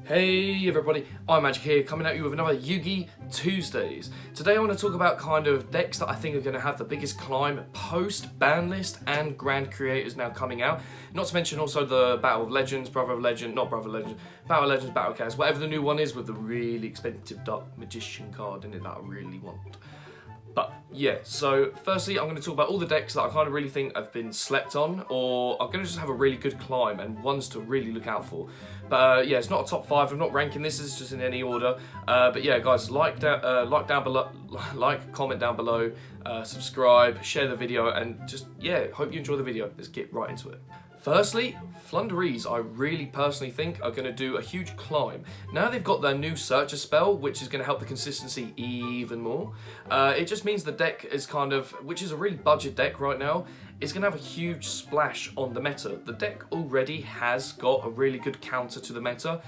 Hey everybody, I'm Magic here, coming at you with another Yugi-Tuesdays. Today I want to talk about kind of decks that I think are going to have the biggest climb post-ban list and Grand Creators now coming out. Not to mention also the Battle of Legends, Battle of Legends, Battle Chaos, whatever the new one is with the really expensive Dark Magician card in it that I really want. But yeah, so firstly I'm going to talk about all the decks that I kind of really think have been slept on or are going to just have a really good climb and ones to really look out for. But yeah, it's not a top 5, I'm not ranking this, is just in any order. But yeah guys, like down below, comment down below, subscribe, share the video, and just yeah, hope you enjoy the video. Let's get right into it. Firstly, Flundries, I really personally think are going to do a huge climb. Now they've got their new Searcher spell, which is going to help the consistency even more. It just means the deck is kind of, which is a really budget deck right now, is going to have a huge splash on the meta. The deck already has got a really good counter to the meta.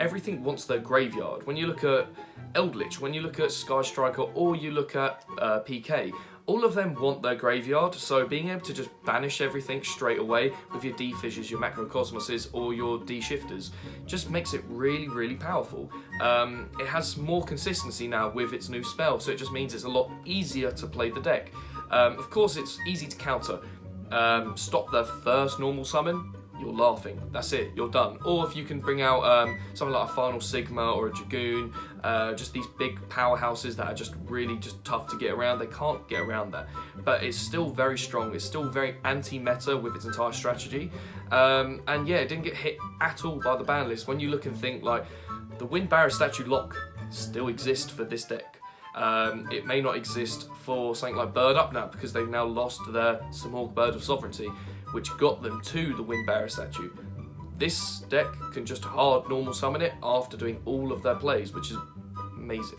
Everything wants their graveyard. When you look at Eldritch, when you look at Sky Striker, or you look at PK, all of them want their graveyard, so being able to just banish everything straight away with your D-Fissures, your Macrocosmoses, or your D-Shifters just makes it really, really powerful. It has more consistency now with its new spell, so it just means it's a lot easier to play the deck. Of course, it's easy to counter. Stop their first normal summon, you're laughing. That's it, you're done. Or if you can bring out something like a Final Sigma or a Dragoon, just these big powerhouses that are just really just tough to get around. They can't get around that. But it's still very strong. It's still very anti-meta with its entire strategy. And yeah, it didn't get hit at all by the ban list. When you look and think like, the Wind Barrier Statue lock still exists for this deck. It may not exist for something like Bird Up now because they've now lost their Samorg Bird of Sovereignty, which got them to the Wind Barrier Statue. This deck can just hard normal summon it after doing all of their plays, which is amazing.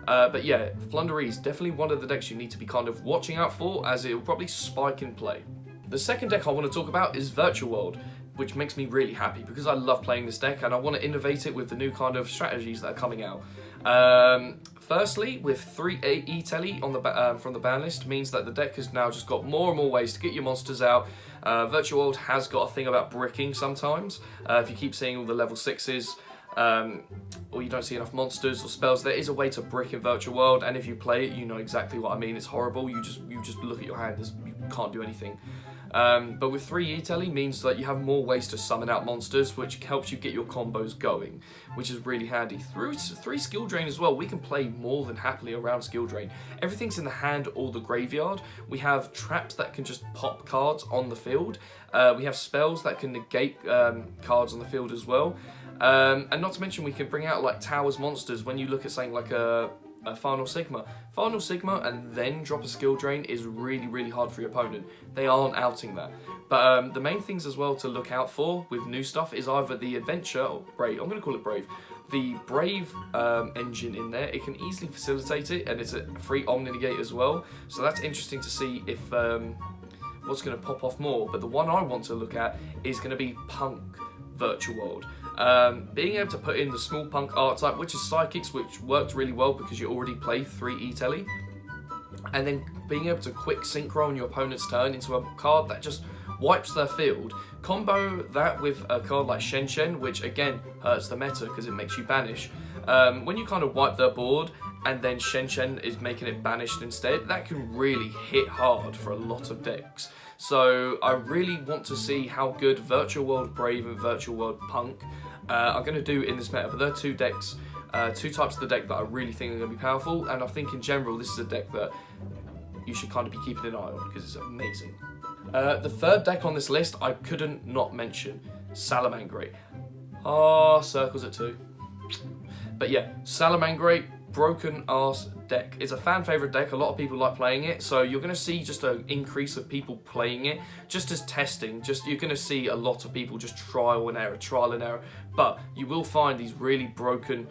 But yeah, Flundry is definitely one of the decks you need to be kind of watching out for, as it will probably spike in play. The second deck I want to talk about is Virtual World, which makes me really happy because I love playing this deck and I want to innovate it with the new kind of strategies that are coming out. Firstly, with 3 E-Telly on the from the ban list means that the deck has now just got more and more ways to get your monsters out. Virtual World has got a thing about bricking sometimes. If you keep seeing all the level 6s, or you don't see enough monsters or spells, there is a way to brick in Virtual World, and if you play it, you know exactly what I mean. It's horrible. You just look at your hand, you can't do anything. But with 3 E-Telly means that you have more ways to summon out monsters, which helps you get your combos going, which is really handy. Through 3 Skill Drain as well, we can play more than happily around Skill Drain. Everything's in the hand or the graveyard. We have traps that can just pop cards on the field. We have spells that can negate cards on the field as well. And not to mention we can bring out like Towers monsters when you look at something like a Final Sigma. Final Sigma and then drop a Skill Drain is really, really hard for your opponent. They aren't outing that. But the main things as well to look out for with new stuff is either the Adventure, or Brave, I'm going to call it Brave. The Brave engine in there, it can easily facilitate it, and it's a free Omni Negate as well. So that's interesting to see if what's going to pop off more. But the one I want to look at is going to be Punk Virtual World. Being able to put in the small punk archetype, which is Psychics, which worked really well because you already play 3 E-Telly, and then being able to quick synchro on your opponent's turn into a card that just wipes their field. Combo that with a card like Shen Shen, which again hurts the meta because it makes you banish. When you kind of wipe their board and then Shen Shen is making it banished instead, that can really hit hard for a lot of decks. So I really want to see how good Virtual World Brave and Virtual World Punk are going to do in this meta. But they're 2 decks, 2 types of the deck that I really think are going to be powerful, and I think in general this is a deck that you should kind of be keeping an eye on because it's amazing. The third deck on this list I couldn't not mention, Salaman Grey. Circles at 2. But yeah, Salaman Grey, broken ass deck. It's a fan favorite deck. A lot of people like playing it, so you're going to see just an increase of people playing it just as testing. You're going to see a lot of people just trial and error, but you will find these really broken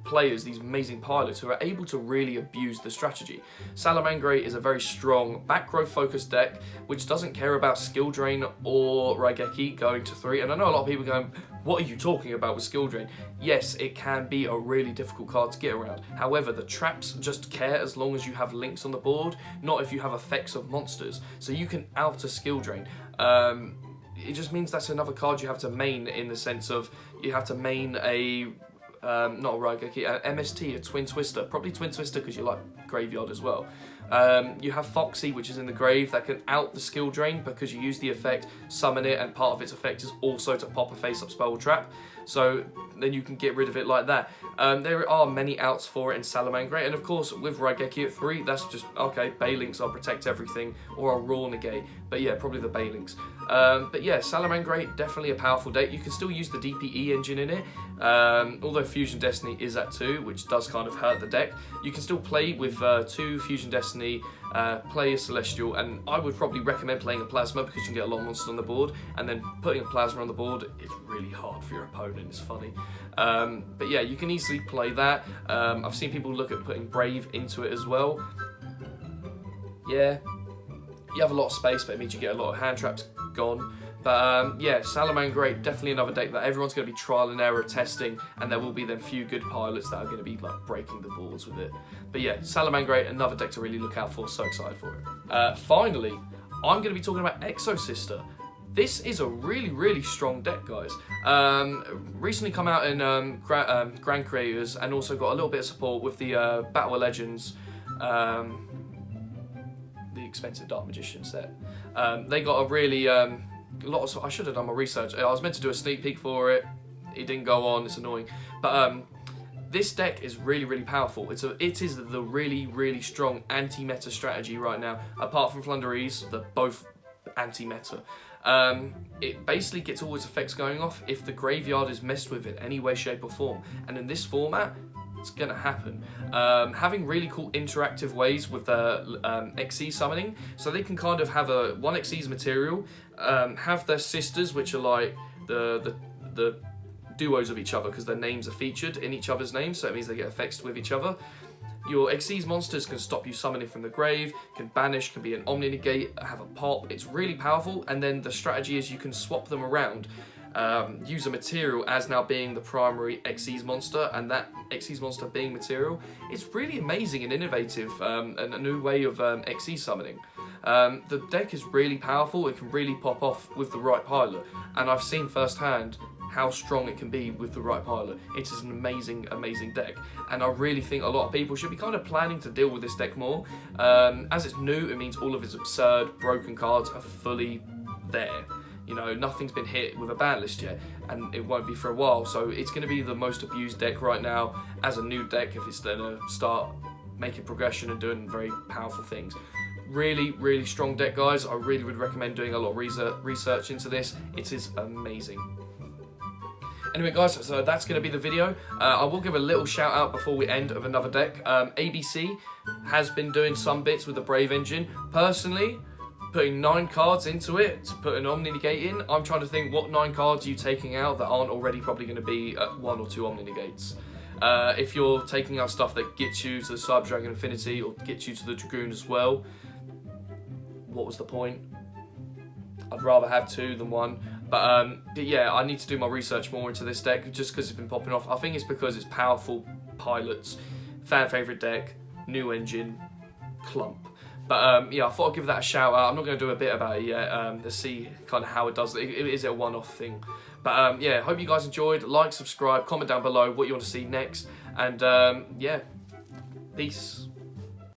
players, these amazing pilots who are able to really abuse the strategy. Salaman Grey is a very strong back row focused deck which doesn't care about Skill Drain or Raigeki going to 3, and I know a lot of people going, what are you talking about with Skill Drain? Yes, it can be a really difficult card to get around. However, the traps just care as long as you have links on the board, not if you have effects of monsters. So you can out a Skill Drain. it just means that's another card you have to main, in the sense of you have to main a not a Raigeki, a MST, a Twin Twister, probably Twin Twister because you like Graveyard as well. You have Foxy, which is in the grave, that can out the skill drain because you use the effect, summon it, and part of its effect is also to pop a face-up spell trap. So then you can get rid of it like that. There are many outs for it in Salaman Grey, and of course with Raigeki at 3, that's just, okay, Balinks, I'll protect everything, or I'll Raw negate, but yeah, probably the Balinks. But yeah, Salaman Grey, definitely a powerful deck. You can still use the DPE engine in it, although Fusion Destiny is at 2, which does kind of hurt the deck. You can still play with 2 Fusion Destiny, play a Celestial, and I would probably recommend playing a Plasma because you can get a lot of monsters on the board, and then putting a Plasma on the board is really hard for your opponent, it's funny. But yeah, you can easily play that. I've seen people look at putting Brave into it as well. Yeah, you have a lot of space, but it means you get a lot of hand traps gone. But yeah, Salaman Grey, definitely another deck that everyone's going to be trial and error testing, and there will be then few good pilots that are going to be like breaking the boards with it. But yeah, Salaman Grey, another deck to really look out for. So excited for it. Finally, I'm going to be talking about Exo Sister. This is a really, really strong deck, guys. Recently come out in Grand Creators, and also got a little bit of support with the Battle of Legends, the expensive Dark Magician set. They got a really I should have done my research. I was meant to do a sneak peek for it. It didn't go on. It's annoying. But this deck is really, really powerful. It is the really, really strong anti-meta strategy right now. Apart from Flundry's, they're both anti-meta. It basically gets all its effects going off if the graveyard is messed with in any way, shape or form. And in this format, it's going to happen. Having really cool interactive ways with the XE summoning, so they can kind of have a 1xe's material, have their sisters, which are like the duos of each other because their names are featured in each other's names, so it means they get effects with each other. Your XE's monsters can stop you summoning from the grave, can banish, can be an Omni Negate, have a pop. It's really powerful, and then the strategy is you can swap them around. Use a material as now being the primary XE's monster, and that XE's monster being material. It's really amazing and innovative, and a new way of XE summoning. The deck is really powerful. It can really pop off with the right pilot, and I've seen firsthand how strong it can be with the right pilot. It is an amazing, amazing deck, and I really think a lot of people should be kind of planning to deal with this deck more. As it's new, it means all of its absurd, broken cards are fully there. You know, nothing's been hit with a ban list yet, and it won't be for a while, so it's going to be the most abused deck right now as a new deck if it's going to start making progression and doing very powerful things. Really, really strong deck, guys. I really would recommend doing a lot of research into this. It is amazing. Anyway, guys, so that's going to be the video. I will give a little shout out before we end of another deck. ABC has been doing some bits with the Brave engine. Personally, putting 9 cards into it to put an Omni Negate in, I'm trying to think what 9 cards are you taking out that aren't already probably going to be 1 or 2 Omni Negates. If you're taking out stuff that gets you to the Cyber Dragon Infinity or gets you to the Dragoon as well, what was the point? I'd rather have 2 than 1. But yeah, I need to do my research more into this deck just because it's been popping off. I think it's because it's powerful pilots, fan favourite deck, new engine, clump. But yeah, I thought I'd give that a shout out. I'm not going to do a bit about it yet to see kind of how it does. Is it a one-off thing? But yeah, hope you guys enjoyed. Like, subscribe, comment down below what you want to see next. And yeah, peace.